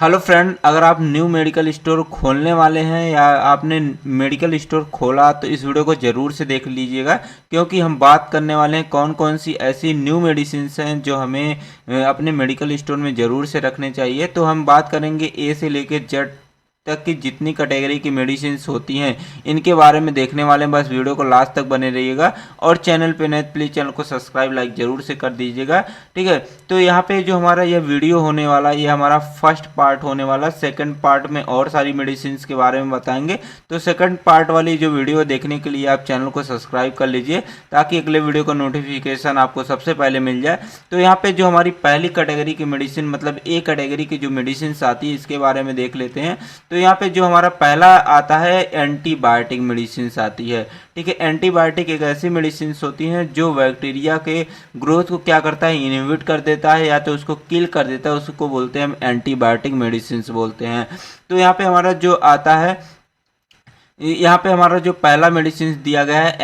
Hello friend, अगर आप new medical store खोलने वाले हैं या आपने मेडिकल स्टोर खोला तो इस वीडियो को ज़रूर से देख लीजिएगा, क्योंकि हम बात करने वाले हैं कौन कौन सी ऐसी न्यू मेडिसिन्स हैं जो हमें अपने मेडिकल स्टोर में ज़रूर से रखने चाहिए। तो हम बात करेंगे ए से लेकर जेड तक की जितनी कैटेगरी की मेडिसिन्स होती हैं इनके बारे में देखने वाले हैं। बस वीडियो को लास्ट तक बने रहिएगा और चैनल पे नए प्लीज़ चैनल को सब्सक्राइब लाइक ज़रूर से कर दीजिएगा, ठीक है। तो यहाँ पे जो हमारा यह वीडियो होने वाला ये हमारा फर्स्ट पार्ट होने वाला। सेकंड पार्ट में और सारी मेडिसिन्स के बारे में बताएंगे। तो सेकंड पार्ट वाली जो वीडियो देखने के लिए आप चैनल को सब्सक्राइब कर लीजिए ताकि अगले वीडियो का नोटिफिकेशन आपको सबसे पहले मिल जाए। तो यहाँ पे जो हमारी पहली कैटेगरी की मेडिसिन मतलब ए कैटेगरी की जो मेडिसिन आती है इसके बारे में देख लेते हैं। तो यहाँ पे जो हमारा पहला आता है एंटीबायोटिक मेडिसिन आती है, ठीक है। एंटीबायोटिक एक ऐसी मेडिसिन होती हैं जो बैक्टीरिया के ग्रोथ को क्या करता है, इनहिबिट कर देता है या तो उसको किल कर देता है, उसको बोलते हैं हम एंटीबायोटिक मेडिसिन बोलते हैं। तो यहाँ पे हमारा जो आता है, यहाँ पे हमारा जो पहला मेडिसिन दिया गया है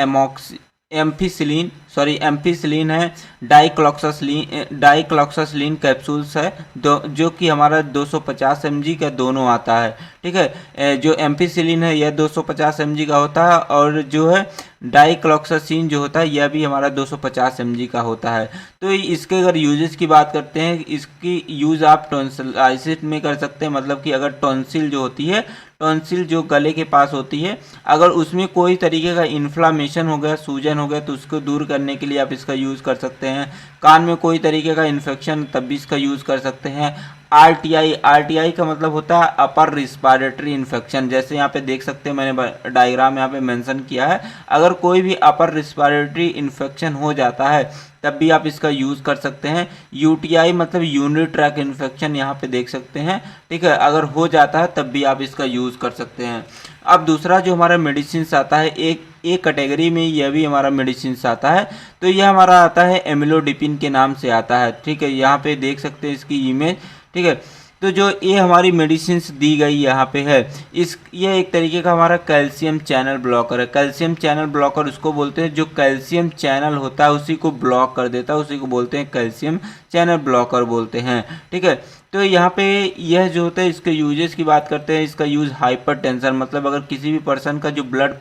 एम्फिसिलिन है, डाइक्लोक्सासिलिन कैप्सूल्स है जो कि हमारा 250 mg का दोनों आता है, ठीक है। जो एम्फिसिलिन है यह 250 mg का होता है और जो है डाइक्लोक्सासिन जो होता है यह भी हमारा 250 mg का होता है। तो इसके अगर यूजेस की बात करते हैं, इसकी यूज़ आप टॉन्सिलाइटिस में कर सकते हैं। मतलब कि अगर टॉन्सिल जो होती है, टॉन्सिल जो गले के पास होती है, अगर उसमें कोई तरीके का इन्फ्लामेशन हो गया, सूजन हो गया तो उसको दूर करने के लिए आप इसका यूज़ कर सकते हैं। कान में कोई तरीके का इन्फेक्शन तब भी इसका यूज़ कर सकते हैं। आरटीआई का मतलब होता है अपर रिस्पायरेटरी इन्फेक्शन। जैसे यहाँ पे देख सकते हैं, मैंने डायग्राम यहाँ पे मेंशन किया है। अगर कोई भी अपर रिस्पायरेटरी इन्फेक्शन हो जाता है तब भी आप इसका यूज़ कर सकते हैं। यूटीआई मतलब यूरिनरी ट्रैक इन्फेक्शन यहाँ पे देख सकते हैं, ठीक है। अगर हो जाता है तब भी आप इसका यूज़ कर सकते हैं। अब दूसरा जो हमारा मेडिसिन आता है एक कैटेगरी में यह भी हमारा मेडिसिन आता है। तो यह हमारा आता है एमिलोडिपिन के नाम से आता है, ठीक है। यहाँ पे देख सकते हैं इसकी इमेज, ठीक है। तो जो ये हमारी मेडिसिन्स दी गई यहाँ पे है, ये एक तरीके का हमारा कैल्शियम चैनल ब्लॉकर है। कैल्शियम चैनल ब्लॉकर उसको बोलते हैं जो कैल्शियम चैनल होता है उसी को ब्लॉक कर देता है, उसी को बोलते हैं कैल्शियम चैनल ब्लॉकर बोलते हैं, ठीक है। तो यहाँ पे यह जो होता है इसके यूजेस की बात करते हैं। इसका यूज़ हाइपरटेंशन मतलब अगर किसी भी पर्सन का जो ब्लड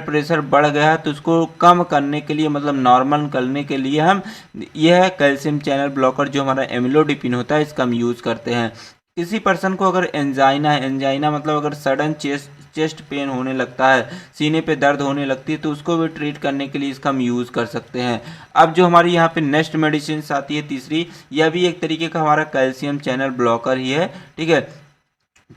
प्रेशर बढ़ गया है तो उसको कम करने के लिए मतलब नॉर्मल करने के लिए हम यह कैल्शियम चैनल ब्लॉकर जो हमारा एमिलोडिपिन होता है इसका हम यूज़ करते हैं। किसी पर्सन को अगर एंजाइना मतलब अगर सडन चेस्ट पेन होने लगता है, सीने पे दर्द होने लगती है तो उसको भी ट्रीट करने के लिए इसका हम यूज़ कर सकते हैं। अब जो हमारी यहाँ पे नेक्स्ट मेडिसिन आती है तीसरी, यह भी एक तरीके का हमारा कैल्शियम चैनल ब्लॉकर ही है, ठीक है।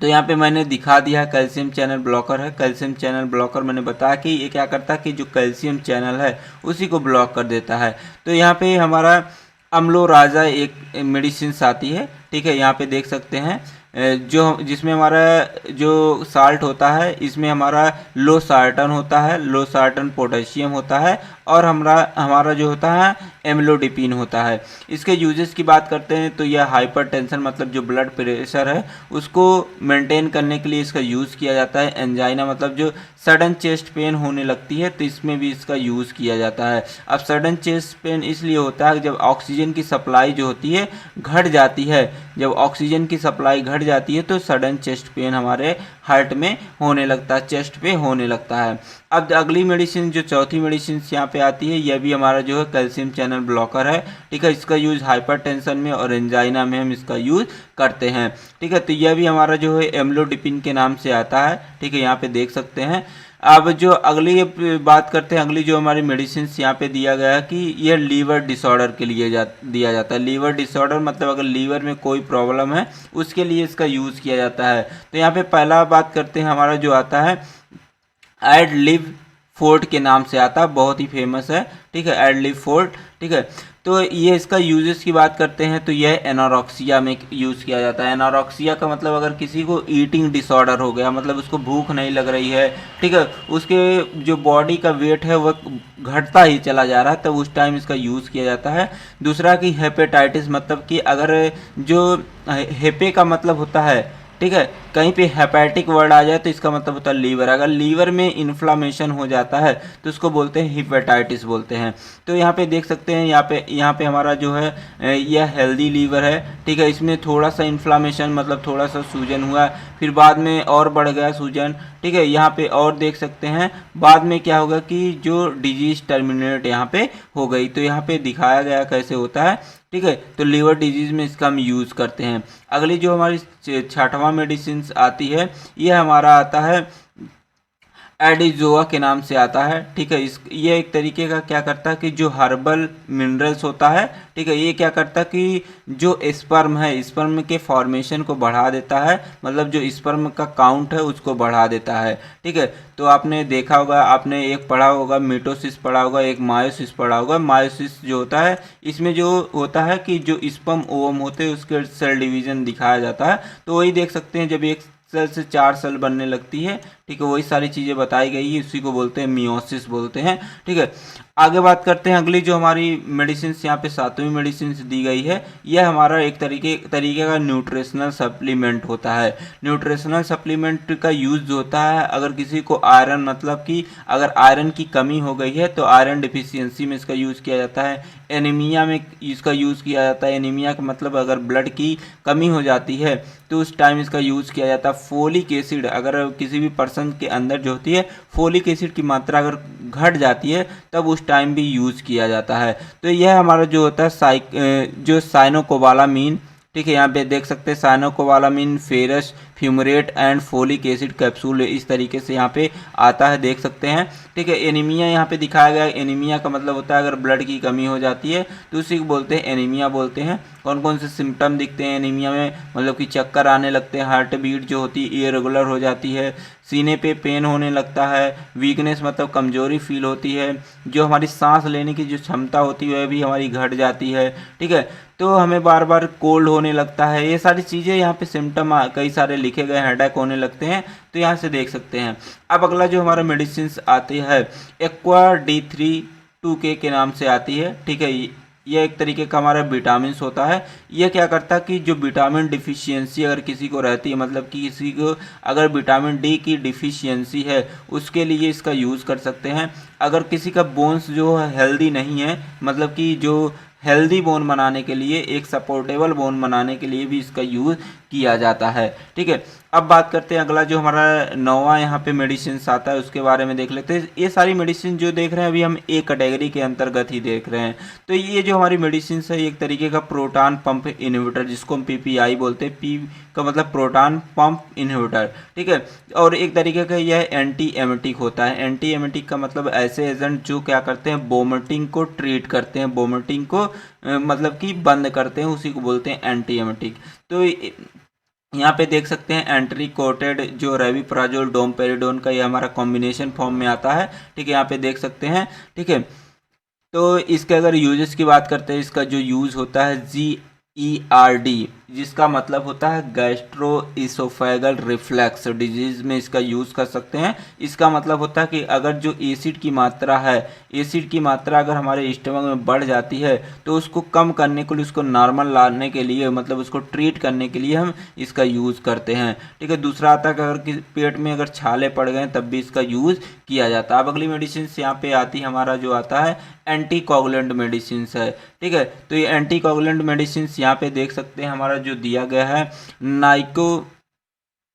तो यहाँ पे मैंने दिखा दिया कैल्शियम चैनल ब्लॉकर है। कैल्शियम चैनल ब्लॉकर मैंने बताया कि ये क्या करता है कि जो कैल्शियम चैनल है उसी को ब्लॉक कर देता है। तो यहाँ पे हमारा अम्लो राजा एक मेडिसिन आती है, ठीक है। यहाँ पे देख सकते हैं जिसमें हमारा जो साल्ट होता है इसमें हमारा लो सार्टन पोटेशियम होता है और हमारा जो होता है एमिलोडिपिन होता है। इसके यूजेस की बात करते हैं तो यह हाइपरटेंशन मतलब जो ब्लड प्रेशर है उसको मेंटेन करने के लिए इसका यूज़ किया जाता है। एंजाइना मतलब जो सडन चेस्ट पेन होने लगती है तो इसमें भी इसका यूज़ किया जाता है। अब सडन चेस्ट पेन इसलिए होता है जब ऑक्सीजन की सप्लाई जो होती है घट जाती है, जब ऑक्सीजन की सप्लाई घट जाती है तो सडन चेस्ट पेन हमारे हार्ट में होने लगता है, चेस्ट पे होने लगता है। अब अगली मेडिसिन जो चौथी मेडिसिन यहाँ पे आती है यह भी हमारा जो है कैल्शियम चैनल ब्लॉकर है, ठीक है। इसका यूज़ हाइपरटेंशन में और एंजाइना में हम इसका यूज़ करते हैं, ठीक है। तो यह भी हमारा जो है एमिलोडिपिन के नाम से आता है, ठीक है। यहाँ पे देख सकते हैं। अब जो अगली बात करते हैं, अगली जो हमारी मेडिसिन यहाँ पे दिया गया है कि यह लीवर डिसऑर्डर के लिए दिया जाता है। लीवर डिसऑर्डर मतलब अगर लीवर में कोई प्रॉब्लम है उसके लिए इसका यूज़ किया जाता है। तो यहाँ पे पहला बात करते हैं हमारा जो आता है एडलिव फोर्ट के नाम से आता है, बहुत ही फेमस है, ठीक है, एडलिव फोर्ट, ठीक है। तो ये इसका यूजेस की बात करते हैं तो यह एनोरेक्सिया में यूज़ किया जाता है। एनोरेक्सिया का मतलब अगर किसी को ईटिंग डिसऑर्डर हो गया मतलब उसको भूख नहीं लग रही है, ठीक है, उसके जो बॉडी का वेट है वह घटता ही चला जा रहा है तब उस टाइम इसका यूज़ किया जाता है। दूसरा कि हेपेटाइटिस मतलब कि अगर जो हेपे का मतलब होता है ठीक है। कहीं पे हेपेटिक वर्ड आ जाए तो इसका मतलब होता है लीवर। अगर लीवर में इन्फ्लामेशन हो जाता है तो उसको बोलते हैं हिपेटाइटिस बोलते हैं। तो यहाँ पे देख सकते हैं, यहाँ पे हमारा जो है यह हेल्दी लीवर है, ठीक है। इसमें थोड़ा सा इन्फ्लामेशन मतलब थोड़ा सा सूजन हुआ, फिर बाद में और बढ़ गया सूजन, ठीक है। यहाँ पे और देख सकते हैं बाद में क्या होगा कि जो डिजीज टर्मिनेट यहाँ पे हो गई। तो यहाँ पे दिखाया गया कैसे होता है, ठीक है। तो लीवर डिजीज में इसका हम यूज़ करते हैं। अगली जो हमारी छठवां मेडिसिन आती है, यह हमारा आता है एडिजोआ के नाम से आता है, ठीक है। ये एक तरीके का क्या करता है कि जो हर्बल मिनरल्स होता है, ठीक है, ये क्या करता है कि जो स्पर्म है, स्पर्म के फॉर्मेशन को बढ़ा देता है, मतलब जो स्पर्म का काउंट है उसको बढ़ा देता है, ठीक है। तो आपने देखा होगा, आपने एक पढ़ा होगा मिटोसिस पढ़ा होगा, एक मायोसिस पढ़ा होगा। मायोसिस जो होता है, इसमें जो होता है कि जो स्पर्म ओवम होते हैं उसके सेल डिवीजन दिखाया जाता है। तो वही देख सकते हैं जब एक सेल से 4 सेल बनने लगती है, ठीक है, वही सारी चीज़ें बताई गई है, उसी को बोलते हैं मियोसिस बोलते हैं, ठीक है। आगे बात करते हैं अगली जो हमारी मेडिसिन यहाँ पे 7वीं मेडिसिन दी गई है, यह हमारा एक तरीके का न्यूट्रिशनल सप्लीमेंट होता है। न्यूट्रिशनल सप्लीमेंट का यूज़ होता है अगर किसी को आयरन, मतलब कि अगर आयरन की कमी हो गई है तो आयरन डिफिशियंसी में इसका यूज़ किया जाता है। एनीमिया में इसका यूज़ किया जाता है। एनीमिया का मतलब अगर ब्लड की कमी हो जाती है तो उस टाइम इसका यूज़ किया जाता है। फोलिक एसिड, अगर किसी भी पर्सन के अंदर जो होती है फोलिक एसिड की मात्रा अगर घट जाती है तब उस टाइम भी यूज़ किया जाता है। तो यह हमारा जो होता है जो साइनोकोबालामीन, ठीक है, यहाँ पे देख सकते हैं cyanocobalamin, ferrous fumarate and folic acid capsule इस तरीके से यहाँ पे आता है, देख सकते हैं, ठीक है। एनीमिया यहाँ पे दिखाया गया है। एनीमिया का मतलब होता है अगर ब्लड की कमी हो जाती है तो उसी को बोलते हैं एनीमिया बोलते हैं। कौन कौन से सिम्टम दिखते हैं एनीमिया में, मतलब कि चक्कर आने लगते हैं, हार्ट बीट जो होती है इरेगुलर हो जाती है, सीने पे पेन होने लगता है, वीकनेस मतलब कमजोरी फील होती है, जो हमारी सांस लेने की जो क्षमता होती है वह भी हमारी घट जाती है, ठीक है। तो हमें बार बार कोल्ड होने लगता है। ये सारी चीज़ें यहाँ पे सिम्टम कई सारे लिखे गए, हेडेक होने लगते हैं, तो यहाँ से देख सकते हैं। अब अगला जो हमारा मेडिसिन आती है एक्वा D3-2K के नाम से आती है, ठीक है। यह एक तरीके का हमारा विटामिन होता है। यह क्या करता है कि जो विटामिन डिफिशियंसी अगर किसी को रहती है, मतलब कि किसी को अगर विटामिन डी की डिफिशियंसी है उसके लिए इसका यूज़ कर सकते हैं। अगर किसी का बोन्स जो है हेल्दी नहीं है, मतलब कि जो हेल्दी बोन बनाने के लिए, एक सपोर्टेबल बोन बनाने के लिए भी इसका यूज़ किया जाता है, ठीक है। अब बात करते हैं अगला जो हमारा 9वां यहाँ पे मेडिसिन आता है उसके बारे में देख लेते हैं। ये सारी मेडिसिन जो देख रहे हैं अभी हम एक कैटेगरी के अंतर्गत ही देख रहे हैं। तो ये जो हमारी मेडिसिन है एक तरीके का प्रोटॉन पंप इनहिबिटर, जिसको हम PPI बोलते हैं। पी का मतलब प्रोटॉन पंप इनहिबिटर, ठीक है। और एक तरीके का यह एंटी एमेटिक होता है। एंटी एमेटिक का मतलब ऐसे एजेंट जो क्या करते हैं वोमिटिंग को ट्रीट करते हैं, वोमिटिंग को मतलब कि बंद करते हैं, उसी को बोलते हैं एंटी एमेटिक। तो यहाँ पे देख सकते हैं एंट्री कोटेड जो रेविप्राजोल डोमपेरिडोन का ये हमारा कॉम्बिनेशन फॉर्म में आता है, ठीक है। यहाँ पे देख सकते हैं, ठीक है। तो इसके अगर यूजेस की बात करते हैं, इसका जो यूज़ होता है GERD, जिसका मतलब होता है गैस्ट्रो इसोफेगल रिफ्लैक्स डिजीज में इसका यूज़ कर सकते हैं। इसका मतलब होता है कि अगर जो एसिड की मात्रा है, एसिड की मात्रा अगर हमारे स्टमक में बढ़ जाती है तो उसको कम करने के लिए, उसको नॉर्मल लाने के लिए, मतलब उसको ट्रीट करने के लिए हम इसका यूज़ करते हैं, ठीक है। दूसरा आता है कि अगर पेट में अगर छाले पड़ गए तब भी इसका यूज़ किया जाता है। अब अगली मेडिसिन यहाँ पे आती है, हमारा जो आता है एंटी कोगुलेंट मेडिसिन है, ठीक है। तो ये एंटी कोगुलेंट मेडिसिन यहाँ पे देख सकते हैं हमारा जो दिया गया है नाइको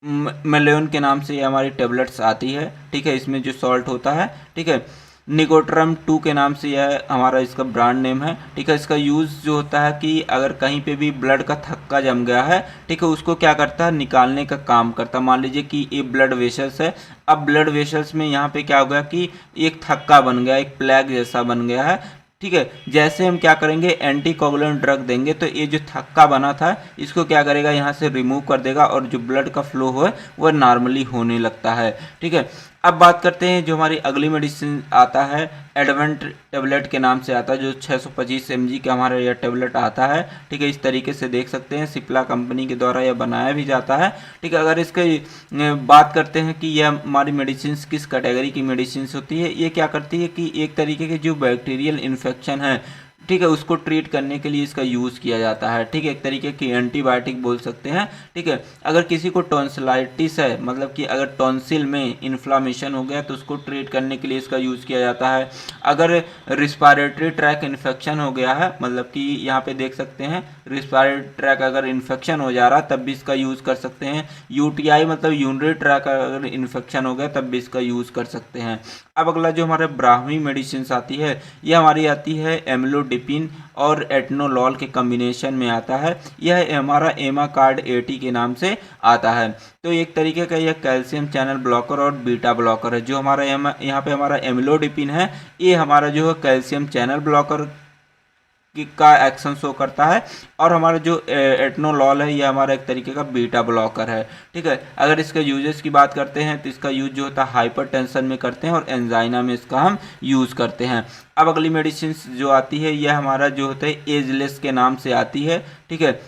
मेलेन के नाम से ये हमारी टेबलेट्स आती है, ठीक है। इसमें जो सॉल्ट होता है, ठीक है। निकोट्रम 2 के नाम से यह हमारा इसका ब्रांड नेम है, ठीक है। इसका यूज़ जो होता है कि अगर कहीं पे भी ब्लड का थक्का जम गया है, ठीक है, उसको क्या करता है निकालने का काम करता है। मान लीजिए कि ये ब्लड वेसल्स है, अब ब्लड वेसल्स में यहाँ पे क्या हो गया कि एक थक्का बन गया, एक प्लेग जैसा बन गया है, ठीक है। जैसे हम क्या करेंगे एंटी कोगुलेंट ड्रग देंगे तो ये जो थक्का बना था इसको क्या करेगा यहाँ से रिमूव कर देगा और जो ब्लड का फ्लो है वह नॉर्मली होने लगता है, ठीक है। अब बात करते हैं जो हमारी अगली मेडिसिन आता है एडवेंट टेबलेट के नाम से आता है, जो 625 mg का हमारा यह टेबलेट आता है, ठीक है। इस तरीके से देख सकते हैं सिप्ला कंपनी के द्वारा यह बनाया भी जाता है, ठीक है। अगर इसके बात करते हैं कि यह हमारी मेडिसिन किस कैटेगरी की मेडिसिन होती है, ये क्या करती है कि एक तरीके के जो बैक्टीरियल इन्फेक्शन है, ठीक है, उसको ट्रीट करने के लिए इसका यूज़ किया जाता है। ठीक है, एक तरीके की एंटीबायोटिक बोल सकते हैं। ठीक है, अगर किसी को टॉन्सिलाइटिस है, मतलब कि अगर टॉन्सिल में इन्फ्लामेशन हो गया तो उसको ट्रीट करने के लिए इसका यूज़ किया जाता है। अगर रिस्पायरेटरी ट्रैक इन्फेक्शन हो गया है, मतलब कि यहाँ पे देख सकते हैं रिस्पायरेटरी ट्रैक अगर इन्फेक्शन हो जा रहा तब भी इसका यूज़ कर सकते हैं। यूटीआई मतलब यूरिनरी ट्रैक अगर इन्फेक्शन हो गया तब भी इसका यूज़ कर सकते हैं। अब अगला जो हमारे ब्राह्मी मेडिसिन आती है, ये हमारी आती है एम्लोडिपिन और एटनोलॉल के कॉम्बिनेशन में आता है। यह हमारा एमाकार्ड 80 के नाम से आता है। तो एक तरीके का यह कैल्शियम चैनल ब्लॉकर और बीटा ब्लॉकर है। जो हमारा यहाँ पे हमारा एम्लोडिपिन है, ये हमारा जो है कैल्शियम चैनल ब्लॉकर का एक्शन शो करता है, और हमारा जो एटनोलॉल है ये हमारा एक तरीके का बीटा ब्लॉकर है। ठीक है, अगर इसके यूजेस की बात करते हैं तो इसका यूज जो होता है हाइपरटेंशन में करते हैं और एंजाइना में इसका हम यूज़ करते हैं। अब अगली मेडिसिन जो आती है यह हमारा जो होता है एजलेस के नाम से आती है। ठीक है,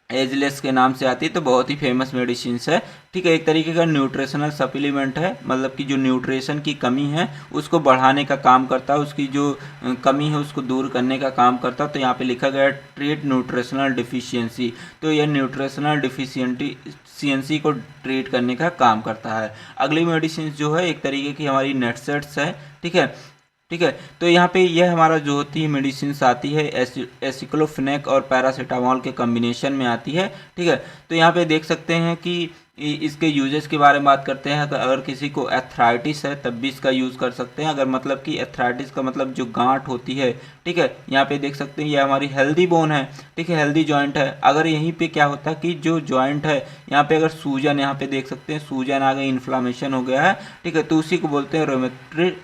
एजलेस के नाम से आती है, तो बहुत ही फेमस मेडिसिन है। ठीक है, एक तरीके का न्यूट्रिशनल सप्लीमेंट है, मतलब कि जो न्यूट्रिशन की कमी है उसको बढ़ाने का काम करता है, उसकी जो कमी है उसको दूर करने का काम करता है। तो यहाँ पे लिखा गया है ट्रीट न्यूट्रिशनल डिफिशियंसी, तो यह न्यूट्रिशनल डिफिशियंसी को ट्रीट करने का काम करता है। अगली मेडिसिन जो है एक तरीके की हमारी नेटसेट्स है। ठीक है, ठीक है, तो यहाँ पे यह हमारा जो होती है मेडिसिन आती है एसिक्लोफेनेक और पैरासीटामोल के कॉम्बिनेशन में आती है। ठीक है, तो यहाँ पे देख सकते हैं कि इसके यूजेस के बारे में बात करते हैं। तो अगर किसी को एथराइटिस है तब भी इसका यूज़ कर सकते हैं। अगर मतलब कि एथराइटिस का मतलब जो गांठ होती है, ठीक है, यहाँ पे देख सकते हैं ये हमारी हेल्दी बोन है। ठीक है, हेल्दी जॉइंट है। अगर यहीं पे क्या होता है कि जो जॉइंट है यहाँ पे अगर सूजन, यहाँ पे देख सकते हैं सूजन आ गई, इन्फ्लामेशन हो गया है। ठीक है, तो उसी को बोलते हैं रोमेटॉइड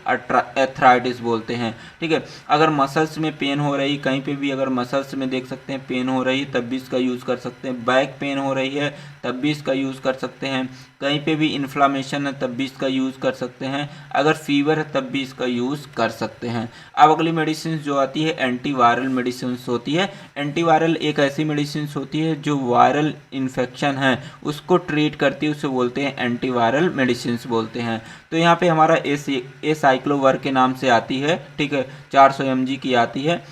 एथराइटिस बोलते हैं। ठीक है, अगर मसल्स में पेन हो रही, कहीं पे भी अगर मसल्स में देख सकते हैं पेन हो रही है तब भी इसका यूज़ कर सकते हैं। बैक पेन हो रही है तब भी इसका यूज़ कर सकते हैं। कहीं पे भी इन्फ्लामेशन है तब भी इसका यूज़ कर सकते हैं। अगर फीवर है तब भी इसका यूज़ कर सकते हैं। अब अगली मेडिसिन जो आती है एंटीवायरल मेडिसिन होती है। एंटीवायरल एक ऐसी मेडिसिन होती है जो वायरल इन्फेक्शन है उसको ट्रीट करती है, उसे बोलते हैं एंटीवायरल मेडिसिन बोलते हैं। तो यहाँ पे हमारा एसाइक्लोवर के नाम से आती है। ठीक है, 400 mg की आती है।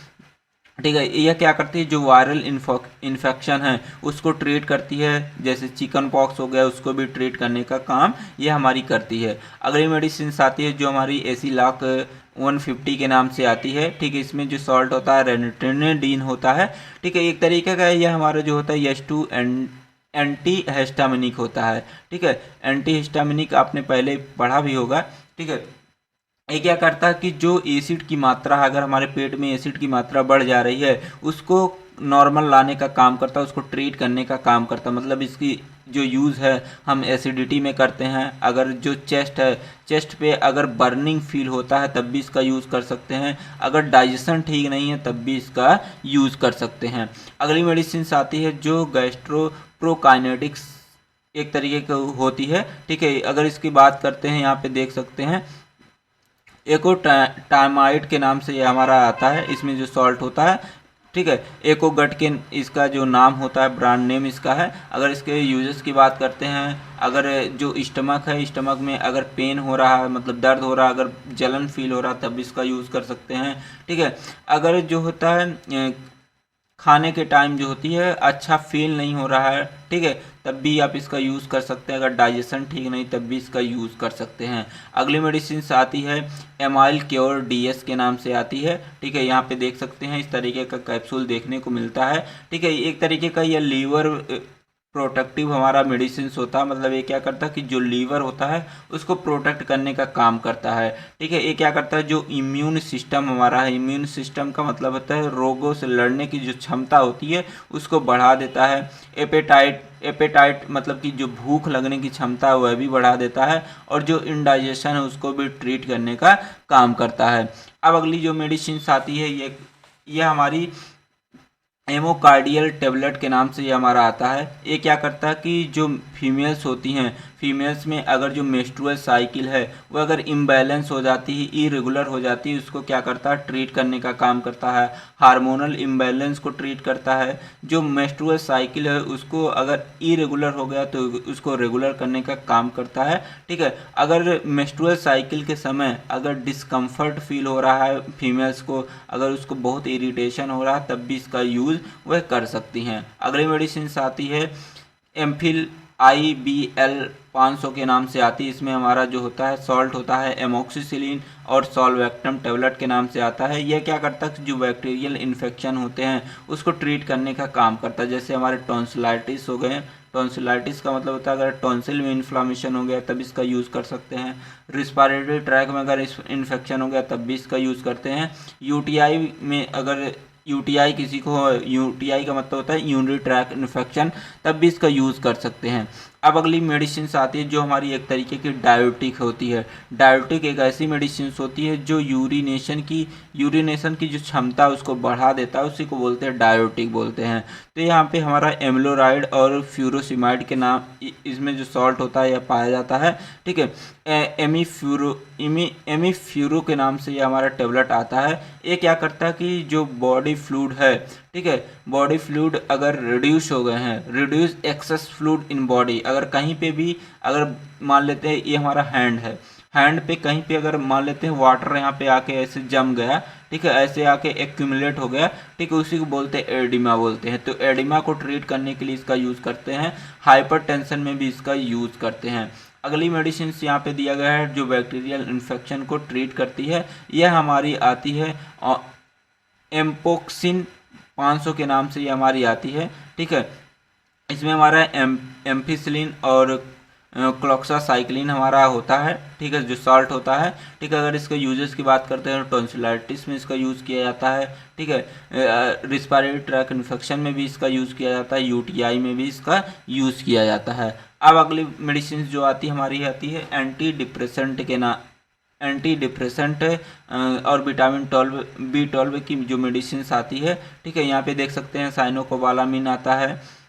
ठीक है, यह क्या करती है, जो वायरल इन्फेक्शन है उसको ट्रीट करती है, जैसे चिकन पॉक्स हो गया उसको भी ट्रीट करने का काम ये हमारी करती है। अगली मेडिसिन आती है जो हमारी एसिलॉक 150 के नाम से आती है। ठीक है, इसमें जो सॉल्ट होता है रेनिटिनिडीन होता है। ठीक है, एक तरीके का यह हमारा जो होता है H2 एंटी हिस्टामिनिक होता है। ठीक है, एंटी हिस्टामिनिक आपने पहले पढ़ा भी होगा। ठीक है, ये क्या करता है कि जो एसिड की मात्रा है, अगर हमारे पेट में एसिड की मात्रा बढ़ जा रही है उसको नॉर्मल लाने का काम करता है, उसको ट्रीट करने का काम करता है। मतलब इसकी जो यूज़ है हम एसिडिटी में करते हैं। अगर जो चेस्ट है, चेस्ट पे अगर बर्निंग फील होता है तब भी इसका यूज़ कर सकते हैं। अगर डाइजेशन ठीक नहीं है तब भी इसका यूज़ कर सकते हैं। अगली मेडिसिन आती है जो गैस्ट्रोप्रोकाइनेटिक्स एक तरीके की होती है। ठीक है, अगर इसकी बात करते हैं यहाँ पे देख सकते हैं एकोटामाइड के नाम से ये हमारा आता है। इसमें जो सॉल्ट होता है, ठीक है, एकोगट के इसका जो नाम होता है, ब्रांड नेम इसका है। अगर इसके यूजेस की बात करते हैं, अगर जो स्टमक है, स्टमक में अगर पेन हो रहा है, मतलब दर्द हो रहा है, अगर जलन फील हो रहा है तब इसका यूज़ कर सकते हैं। ठीक है, अगर जो होता है खाने के टाइम जो होती है अच्छा फील नहीं हो रहा है, ठीक है, तब भी आप इसका यूज़ कर सकते हैं। अगर डाइजेशन ठीक नहीं तब भी इसका यूज़ कर सकते हैं। अगली मेडिसिन आती है एमाइल क्योर DS के नाम से आती है। ठीक है, यहाँ पे देख सकते हैं इस तरीके का कैप्सूल देखने को मिलता है। ठीक है, एक तरीके का यह लीवर प्रोटेक्टिव हमारा मेडिसिन होता है। मतलब ये क्या करता है कि जो लीवर होता है उसको प्रोटेक्ट करने का काम करता है। ठीक है, ये क्या करता है, जो इम्यून सिस्टम हमारा है, इम्यून सिस्टम का मतलब होता है रोगों से लड़ने की जो क्षमता होती है उसको बढ़ा देता है। एपेटाइट मतलब कि जो भूख लगने की क्षमता है वह भी बढ़ा देता है, और जो इंडाइजेशन है उसको भी ट्रीट करने का काम करता है। अब अगली जो मेडिसिन आती है ये हमारी एमोकार्डियल टेबलेट के नाम से ये हमारा आता है। ये क्या करता है कि जो फीमेल्स होती हैं, फीमेल्स में अगर जो मेंस्ट्रुअल साइकिल है वो अगर इम्बैलेंस हो जाती है, इरेगुलर हो जाती है, उसको क्या करता है, ट्रीट करने का काम करता है। हार्मोनल इम्बैलेंस को ट्रीट करता है। जो मेंस्ट्रुअल साइकिल है उसको अगर इरेगुलर हो गया तो उसको रेगुलर करने का काम करता है। ठीक है, अगर मेंस्ट्रुअल साइकिल के समय अगर डिस्कम्फर्ट फील हो रहा है फीमेल्स को, अगर उसको बहुत इरिटेशन हो रहा है, तब भी इसका यूज़ वह कर सकती हैं। अगली मेडिसिन आती है एम्फिल IBL 500 के नाम से आती है। इसमें हमारा जो होता है सॉल्ट होता है एमोक्सिसिलिन और सॉल्वेक्टम टेबलेट के नाम से आता है। यह क्या करता है, जो बैक्टीरियल इन्फेक्शन होते हैं उसको ट्रीट करने का काम करता है। जैसे हमारे टॉन्सिलाइटिस हो गए, टॉन्सिलाइटिस का मतलब होता है अगर टॉन्सिल में इन्फ्लामेशन हो गया तब इसका यूज़ कर सकते हैं। रिस्पायरेटरी ट्रैक में अगर इन्फेक्शन हो गया तब भी इसका यूज़ करते हैं। UTI में अगर UTI किसी को, UTI का मतलब होता है यूरिनरी ट्रैक इन्फेक्शन, तब भी इसका यूज़ कर सकते हैं। अब अगली मेडिसिन आती है जो हमारी एक तरीके की डायोटिक होती है। डायोटिक एक ऐसी मेडिसिन होती है जो यूरिनेशन की जो क्षमता है उसको बढ़ा देता है, उसी को बोलते हैं डायोटिक बोलते हैं। तो यहाँ पे हमारा एम्लोराइड और फ्यूरोसिमाइड के नाम इसमें जो सॉल्ट होता है यह पाया जाता है। ठीक है, एमीफ्यूरो के नाम से ये हमारा टेबलेट आता है। ये क्या करता है कि जो बॉडी फ्लूइड है, ठीक है, बॉडी फ्लूइड अगर रिड्यूस हो गए हैं, reduce access fluid in body, अगर कहीं पे भी अगर मान लेते हैं ये हमारा हैंड है, हैंड पे कहीं पे अगर मान लेते हैं वाटर यहाँ पे आके ऐसे जम गया, ठीक है, ऐसे आके एक्यूमुलेट हो गया, ठीक है, उसी को बोलते हैं एडिमा बोलते हैं। तो एडिमा को ट्रीट करने के लिए इसका यूज़ करते हैं। हाइपरटेंशन में भी इसका यूज़ करते हैं। अगली मेडिसिन यहाँ पे दिया गया है जो बैक्टीरियल इन्फेक्शन को ट्रीट करती है, यह हमारी आती है एम्पोक्सिन 500 के नाम से ये हमारी आती है। ठीक है, इसमें हमारा एम्फिसिलिन और क्लोक्सासाइक्लिन हमारा होता है। ठीक है, जो सॉल्ट होता है। ठीक है, अगर इसके यूजेस की बात करते हैं टॉन्सिलाइटिस में इसका यूज़ किया जाता है। ठीक है, रिस्पायरेटरी ट्रैक इन्फेक्शन में भी इसका यूज़ किया जाता है, UTI में भी इसका यूज़ किया जाता है। अब अगली मेडिसिन जो आती है हमारी आती है एंटी डिप्रेसेंट के नाम, एंटी डिप्रेसेंट और विटामिन B12 की जो मेडिसिन आती है। ठीक है, यहाँ पे देख सकते हैं साइनोकोबालामिन आता है।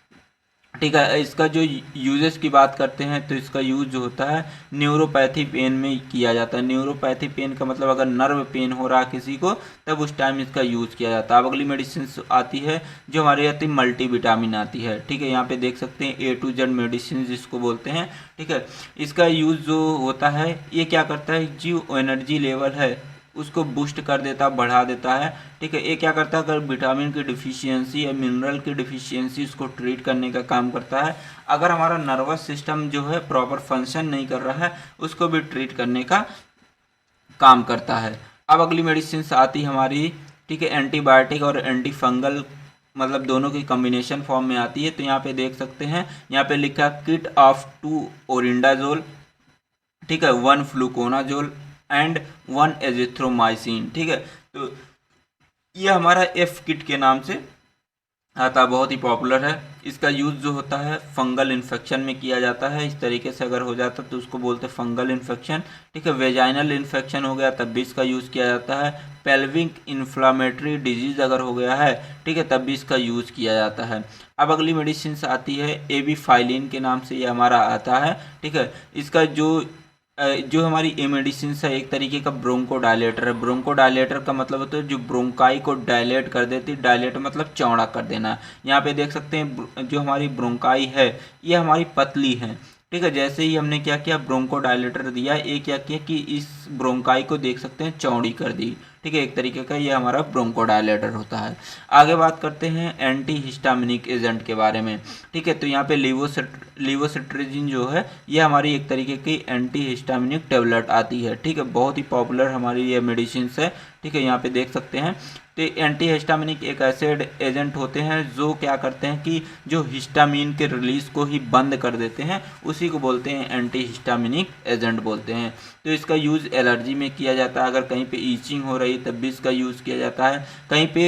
ठीक है, इसका जो यूजेस की बात करते हैं तो इसका यूज जो होता है न्यूरोपैथी पेन में किया जाता है। न्यूरोपैथी पेन का मतलब अगर नर्व पेन हो रहा किसी को तब उस टाइम इसका यूज़ किया जाता है। अब अगली मेडिसिन आती है जो हमारी आती है मल्टीविटामिन आती है। ठीक है, यहाँ पे देख सकते हैं A to Z मेडिसिन जिसको बोलते हैं। ठीक है, इसका यूज़ जो होता है ये क्या करता है, जो एनर्जी लेवल है उसको बूस्ट कर देता, बढ़ा देता है। ठीक है, ये क्या करता है, अगर विटामिन की डिफिशियंसी या मिनरल की डिफिशियंसी उसको ट्रीट करने का काम करता है। अगर हमारा नर्वस सिस्टम जो है प्रॉपर फंक्शन नहीं कर रहा है उसको भी ट्रीट करने का काम करता है। अब अगली मेडिसिन आती हमारी, ठीक है, एंटीबायोटिक और एंटी फंगल, मतलब दोनों की कॉम्बिनेशन फॉर्म में आती है। तो यहाँ पे देख सकते हैं, यहाँ पे लिखा किट ऑफ 2 ओरिंडाजोल, ठीक है, 1 फ्लूकोनाजोल एंड 1 एजिथ्रोमाइसिन। ठीक है, तो ये हमारा F किट के नाम से आता, बहुत ही पॉपुलर है। इसका यूज़ जो होता है फंगल इन्फेक्शन में किया जाता है। इस तरीके से अगर हो जाता तो उसको बोलते हैं फंगल इन्फेक्शन। ठीक है, वेजाइनल इन्फेक्शन हो गया तब भी इसका यूज़ किया जाता है। पेल्विक इन्फ्लामेटरी डिजीज़ अगर हो गया है, ठीक है, तब भी इसका यूज़ किया जाता है। अब अगली मेडिसिन आती है एबीफाइलिन के नाम से ये हमारा आता है। ठीक है, इसका जो हमारी ये मेडिसिन है एक तरीके का ब्रोंकोडायलेटर है। ब्रोंकोडायलेटर का मतलब होता है जो ब्रोंकाई को डायलेट कर देती, डायलेट मतलब चौड़ा कर देना। यहाँ पे देख सकते हैं जो हमारी ब्रोंकाई है ये हमारी पतली है। ठीक है, जैसे ही हमने क्या किया, ब्रोंकोडायलेटर दिया, ये क्या किया कि इस ब्रोंकाई को देख सकते हैं चौड़ी कर दी। ठीक है, एक तरीके का ये हमारा ब्रोंकोडायलेटर होता है। आगे बात करते हैं एंटी हिस्टामिनिक एजेंट के बारे में। ठीक है, तो यहाँ पे लीवोसिट्राजिन जो है ये हमारी एक तरीके की एंटी हिस्टामिनिक टेबलेट आती है। ठीक है, बहुत ही पॉपुलर हमारी ये मेडिसिन है। ठीक है, यहाँ पे देख सकते हैं। तो एंटी हिस्टामिनिक एक ऐसे एजेंट होते हैं जो क्या करते हैं कि जो हिस्टामिन के रिलीज को ही बंद कर देते हैं, उसी को बोलते हैं एंटी हिस्टामिनिक एजेंट बोलते हैं। तो इसका यूज़ एलर्जी में किया जाता है। अगर कहीं पे ईचिंग हो रही तब भी इसका यूज़ किया जाता है। कहीं पे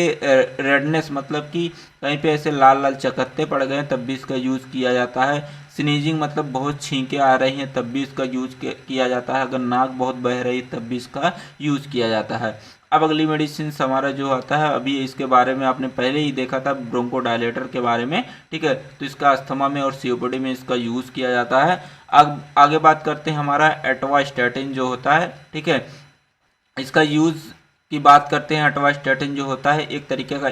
रेडनेस मतलब कि कहीं पे ऐसे लाल लाल चकत्ते पड़ गए तब भी इसका यूज़ किया जाता है। स्नीजिंग मतलब बहुत छींकें आ रही हैं तब भी इसका यूज़ किया जाता है। अगर नाक बहुत बह रही तब भी इसका यूज़ किया जाता है। अब अगली मेडिसिन हमारा जो आता है, अभी इसके बारे में आपने पहले ही देखा था ब्रोंकोडायलेटर के बारे में, ठीक है। तो इसका अस्थमा में और सीओपीडी में इसका यूज़ किया जाता है। आगे बात करते हैं हमारा एटवास्टैटिन जो होता है, ठीक है। इसका यूज़ की बात करते हैं। एटवास्टैटिन जो होता है एक तरीके का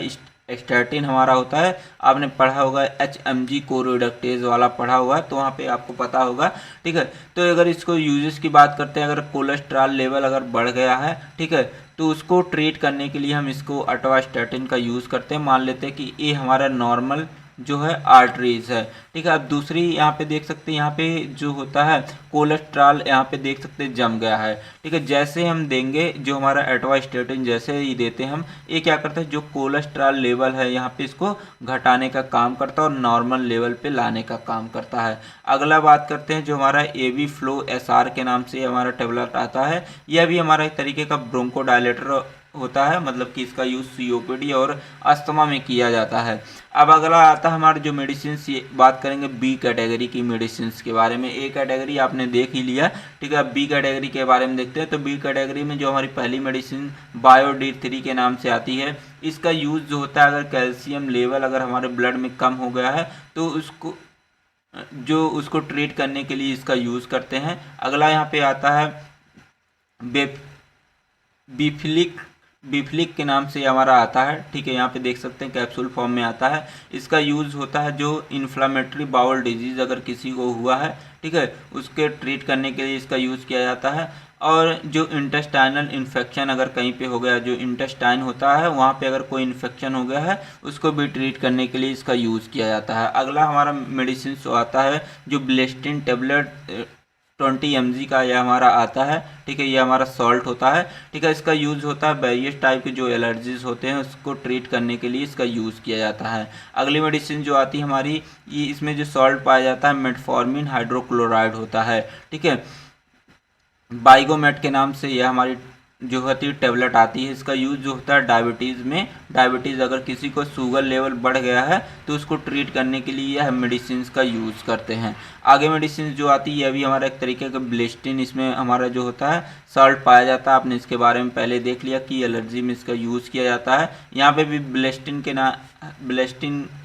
स्टैटिन हमारा होता है। आपने पढ़ा होगा HMG कोरिडक्टेज वाला पढ़ा होगा, तो वहाँ पे आपको पता होगा, ठीक है। तो अगर इसको यूजेस की बात करते हैं, अगर कोलेस्ट्रॉल लेवल अगर बढ़ गया है, ठीक है, तो उसको ट्रीट करने के लिए हम इसको एटवास्टैटिन का यूज़ करते हैं। मान लेते हैं कि ये हमारा नॉर्मल जो है आर्टरीज है, ठीक है। अब दूसरी यहाँ पे देख सकते हैं, यहाँ पे जो होता है कोलेस्ट्रॉल यहाँ पे देख सकते हैं जम गया है, ठीक है। जैसे हम देंगे जो हमारा एटवास्टैटिन जैसे ही देते हैं हम, ये क्या करता है जो कोलेस्ट्रॉल लेवल है यहाँ पे इसको घटाने का काम करता है और नॉर्मल लेवल पे लाने का काम करता है। अगला बात करते हैं जो हमारा AV फ्लो SR के नाम से हमारा टेबलेट आता है। यह भी हमारा एक तरीके का ब्रोंकोडायलेटर होता है, मतलब कि इसका यूज़ COPD और अस्थमा में किया जाता है। अब अगला आता है हमारे जो मेडिसिन, बात करेंगे B कैटेगरी की मेडिसिन के बारे में। A कैटेगरी आपने देख ही लिया, ठीक है। अब B कैटेगरी के बारे में देखते हैं। तो B कैटेगरी में जो हमारी पहली मेडिसिन बायोडी-3 के नाम से आती है। इसका यूज़ जो होता है, अगर कैल्शियम लेवल अगर हमारे ब्लड में कम हो गया है तो उसको ट्रीट करने के लिए इसका यूज़ करते हैं। अगला यहाँ पे आता है बिफ्लिक के नाम से हमारा आता है, ठीक है। यहाँ पे देख सकते हैं कैप्सूल फॉर्म में आता है। इसका यूज़ होता है जो इन्फ्लामेटरी बाउल डिजीज़ अगर किसी को हुआ है, ठीक है, उसके ट्रीट करने के लिए इसका यूज़ किया जाता है। और जो इंटेस्टाइनल इन्फेक्शन अगर कहीं पे हो गया, जो इंटेस्टाइन होता है वहाँ पे अगर कोई इन्फेक्शन हो गया है, उसको भी ट्रीट करने के लिए इसका यूज़ किया जाता है। अगला हमारा मेडिसिन आता है जो ब्लेस्टिन टेबलेट 20 mg का यह हमारा आता है, ठीक है। ये हमारा सॉल्ट होता है, ठीक है। इसका यूज़ होता है वेरियस टाइप के जो एलर्जीज होते हैं उसको ट्रीट करने के लिए इसका यूज़ किया जाता है। अगली मेडिसिन जो आती है हमारी, ये इसमें जो सॉल्ट पाया जाता है मेटफॉर्मिन हाइड्रोक्लोराइड होता है, ठीक है। बाइगोमेट के नाम से यह हमारी जो होती है टेबलेट आती है। इसका यूज़ जो होता है डायबिटीज़ में, डायबिटीज़ अगर किसी को शुगर लेवल बढ़ गया है तो उसको ट्रीट करने के लिए यह मेडिसिन का यूज़ करते हैं। आगे मेडिसिन जो आती है अभी हमारा एक तरीके का ब्लेस्टिन, इसमें हमारा जो होता है सॉल्ट पाया जाता है। आपने इसके बारे में पहले देख लिया कि एलर्जी में इसका यूज़ किया जाता है। यहाँ पे भी ब्लेस्टिन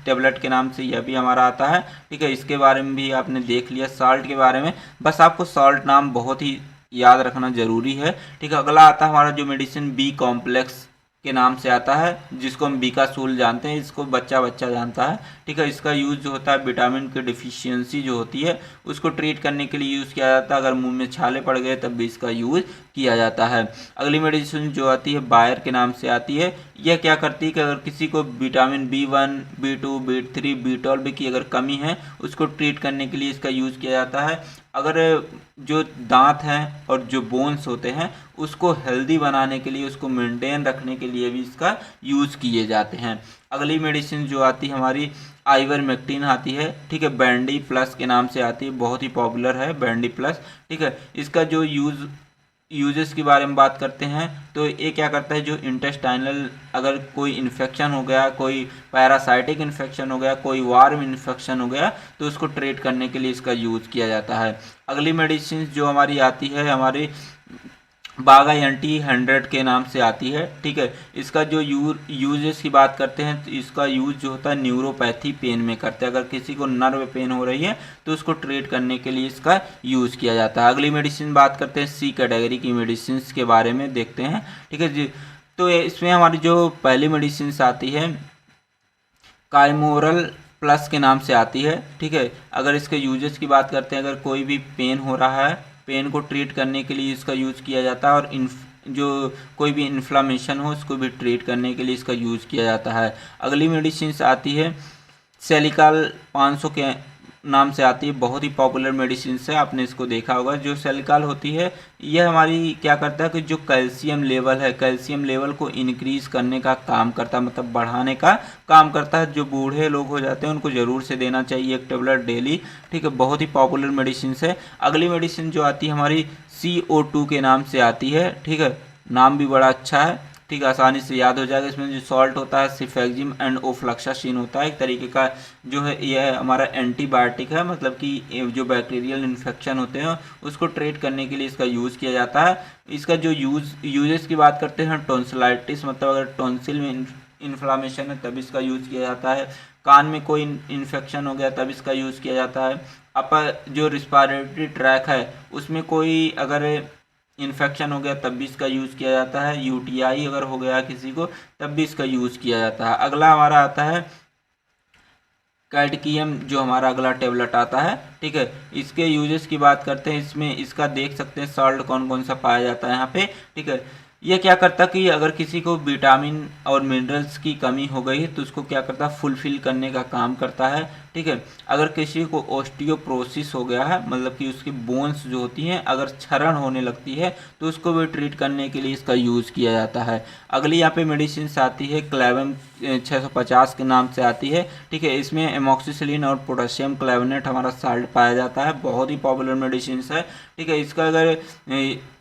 टेबलेट के नाम से यह भी हमारा आता है, ठीक है। इसके बारे में भी आपने देख लिया। सॉल्ट के बारे में बस आपको सॉल्ट नाम बहुत ही याद रखना जरूरी है, ठीक है। अगला आता है हमारा जो मेडिसिन B कॉम्प्लेक्स के नाम से आता है, जिसको हम बीकासूल जानते हैं, इसको बच्चा जानता है, ठीक है। इसका यूज़ जो होता है विटामिन की डिफिशियंसी जो होती है उसको ट्रीट करने के लिए यूज़ किया जाता है। अगर मुंह में छाले पड़ गए तब भी इसका यूज़ किया जाता है। अगली मेडिसिन जो आती है बायर के नाम से आती है। यह क्या करती है कि अगर किसी को vitamin B1, B2, B3, B12 की अगर कमी है उसको ट्रीट करने के लिए इसका यूज़ किया जाता है। अगर जो दांत हैं और जो बोन्स होते हैं उसको हेल्दी बनाने के लिए, उसको मेंटेन रखने के लिए भी इसका यूज़ किए जाते हैं। अगली मेडिसिन जो आती है हमारी आइवरमेक्टिन आती है, ठीक है। बैंडी प्लस के नाम से आती है, बहुत ही पॉपुलर है बैंडी प्लस, ठीक है। इसका जो यूजेस के बारे में बात करते हैं तो ये क्या करता है, जो इंटेस्टाइनल अगर कोई इन्फेक्शन हो गया, कोई पैरासाइटिक इन्फेक्शन हो गया, कोई वार्म इन्फेक्शन हो गया तो उसको ट्रीट करने के लिए इसका यूज़ किया जाता है। अगली मेडिसिन जो हमारी आती है हमारी बागा NT100 के नाम से आती है, ठीक है। इसका जो यूजेस की बात करते हैं तो इसका यूज़ जो होता है न्यूरोपैथी पेन में करते हैं। अगर किसी को नर्व पेन हो रही है तो उसको ट्रीट करने के लिए इसका यूज़ किया जाता है। अगली मेडिसिन बात करते हैं C कैटेगरी की मेडिसिन के बारे में देखते हैं, ठीक है जी। तो इसमें हमारी जो पहली मेडिसिन आती है काइमोरल प्लस के नाम से आती है, ठीक है। अगर इसके यूजेस की बात करते हैं, अगर कोई भी पेन हो रहा है, पेन को ट्रीट करने के लिए इसका यूज़ किया जाता है। और जो कोई भी इन्फ्लामेशन हो उसको भी ट्रीट करने के लिए इसका यूज़ किया जाता है। अगली मेडिसिन आती है सेलिकाल 500 के नाम से आती है, बहुत ही पॉपुलर मेडिसिन है, आपने इसको देखा होगा। जो सेलिकाल होती है यह हमारी क्या करता है कि जो कैल्शियम लेवल है, कैल्शियम लेवल को इंक्रीज़ करने का काम करता है, मतलब बढ़ाने का काम करता है। जो बूढ़े लोग हो जाते हैं उनको ज़रूर से देना चाहिए एक टेबलेट डेली, ठीक है। बहुत ही पॉपुलर मेडिसिन है। अगली मेडिसिन जो आती है हमारी CO2 के नाम से आती है, ठीक है। नाम भी बड़ा अच्छा है, ठीक है, आसानी से याद हो जाएगा। इसमें जो सॉल्ट होता है सिफेक्जिम एंड ओफ्लैक्सासिन होता है, एक तरीके का जो है यह हमारा एंटीबायोटिक है, मतलब कि जो बैक्टीरियल इन्फेक्शन होते हैं उसको ट्रीट करने के लिए इसका यूज़ किया जाता है। इसका जो यूजेस की बात करते हैं, टॉन्सिलाइटिस मतलब अगर टॉन्सिल में इन्फ्लामेशन है तब इसका यूज़ किया जाता है, कान में कोई इन्फेक्शन हो गया तब इसका यूज़ किया जाता है, अपर जो रिस्पायरेटरी ट्रैक है उसमें कोई अगर इन्फेक्शन हो गया तब भी इसका यूज़ किया जाता है, यूटीआई अगर हो गया किसी को तब भी इसका यूज़ किया जाता है। अगला हमारा आता है कैडकियम, जो हमारा अगला टेबलेट आता है, ठीक है। इसके यूजेस की बात करते हैं, इसमें इसका देख सकते हैं सॉल्ट कौन कौन सा पाया जाता है यहाँ पे, ठीक है। ये क्या करता है कि अगर किसी को विटामिन और मिनरल्स की कमी हो गई है तो उसको क्या करता है फुलफिल करने का काम करता है, ठीक है। अगर किसी को ऑस्टियोप्रोसिस हो गया है, मतलब कि उसकी बोन्स जो होती हैं अगर क्षरण होने लगती है तो उसको भी ट्रीट करने के लिए इसका यूज़ किया जाता है। अगली यहाँ पे मेडिसिन आती है क्लेवम 650 के नाम से आती है, ठीक है। इसमें एमोक्सिसिलिन और पोटेशियम क्लेवनेट हमारा साल्ट पाया जाता है, बहुत ही पॉपुलर मेडिसिन है, ठीक है। इसका अगर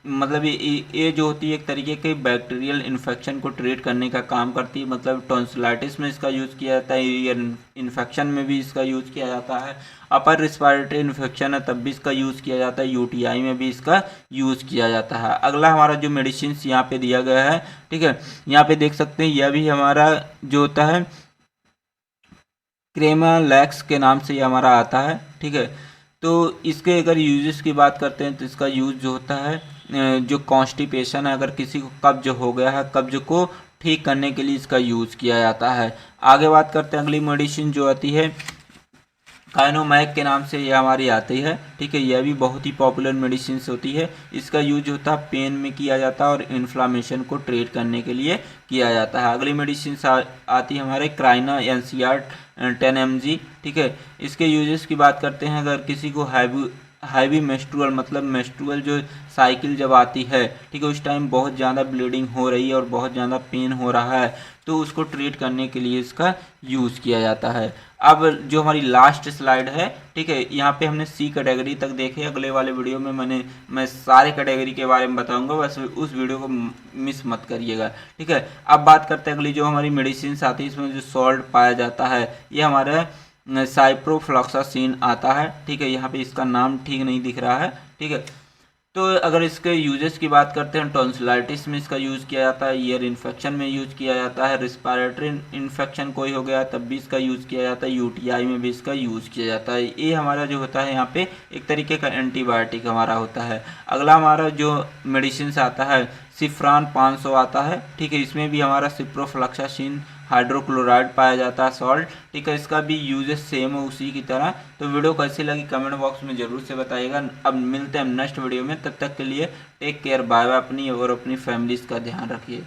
मतलब ये जो होती है एक तरीके के बैक्टीरियल इन्फेक्शन को ट्रीट करने का काम करती है, मतलब टॉन्सिलाइटिस में इसका यूज़ किया जाता है, ईयर इन्फेक्शन में भी इसका यूज़ किया जाता है, अपर रिस्पायरेटरी इन्फेक्शन है तब भी इसका यूज़ किया जाता है, यूटीआई में भी इसका यूज़ किया जाता है। अगला हमारा जो मेडिसिन यहाँ पे दिया गया है, ठीक है, यहाँ पे देख सकते हैं यह भी हमारा जो होता है क्रेमालैक्स के नाम से ये हमारा आता है, ठीक है। तो इसके अगर यूजेस की बात करते हैं तो इसका यूज़ जो होता है जो कॉन्स्टिपेशन है, अगर किसी को कब्ज हो गया है, कब्ज को ठीक करने के लिए इसका यूज़ किया जाता है। आगे बात करते हैं अगली मेडिसिन जो आती है काइनोमैक के नाम से ये हमारी आती है, ठीक है। यह भी बहुत ही पॉपुलर मेडिसिन होती है, इसका यूज होता है पेन में किया जाता है और इन्फ्लामेशन को ट्रीट करने के लिए किया जाता है। अगली मेडिसिन आती है हमारे क्राइना NCR 10 mg, ठीक है। इसके यूजेस की बात करते हैं, अगर किसी को हैवी मेंस्ट्रुअल मतलब मेंस्ट्रुअल जो साइकिल जब आती है, ठीक है, उस टाइम बहुत ज़्यादा ब्लीडिंग हो रही है और बहुत ज़्यादा पेन हो रहा है तो उसको ट्रीट करने के लिए इसका यूज़ किया जाता है। अब जो हमारी लास्ट स्लाइड है, ठीक है, यहाँ पे हमने C कैटेगरी तक देखे, अगले वाले वीडियो में मैं सारे कैटेगरी के बारे में बताऊंगा, बस उस वीडियो को मिस मत करिएगा, ठीक है। अब बात करते हैं अगली जो हमारी मेडिसिन आती है, इसमें जो सॉल्ट पाया जाता है ये हमारा साइप्रोफ्लॉक्सासिन आता है, ठीक है। यहाँ पे इसका नाम ठीक नहीं दिख रहा है, ठीक है। तो अगर इसके यूजेस की बात करते हैं, टॉन्सिलाइटिस में इसका यूज़ किया जाता है, ईयर इन्फेक्शन में यूज़ किया जाता है, रिस्पायरेटरी इन्फेक्शन कोई हो गया तब भी इसका यूज़ किया जाता है, यूटीआई में भी इसका यूज़ किया जाता है। ये हमारा जो होता है यहाँ पे एक तरीके का एंटीबायोटिक हमारा होता है। अगला हमारा जो मेडिसिन आता है सिफ्रान 500 आता है, ठीक है। इसमें भी हमारा सिप्रोफ्लॉक्सासिन हाइड्रोक्लोराइड पाया जाता है सॉल्ट, ठीक है। इसका भी यूजेस सेम है उसी की तरह। तो वीडियो कैसी लगी कमेंट बॉक्स में ज़रूर से बताइएगा। अब मिलते हैं नेक्स्ट वीडियो में, तब तक के लिए टेक केयर, बाय बाय। अपनी और अपनी फैमिलीज़ का ध्यान रखिए।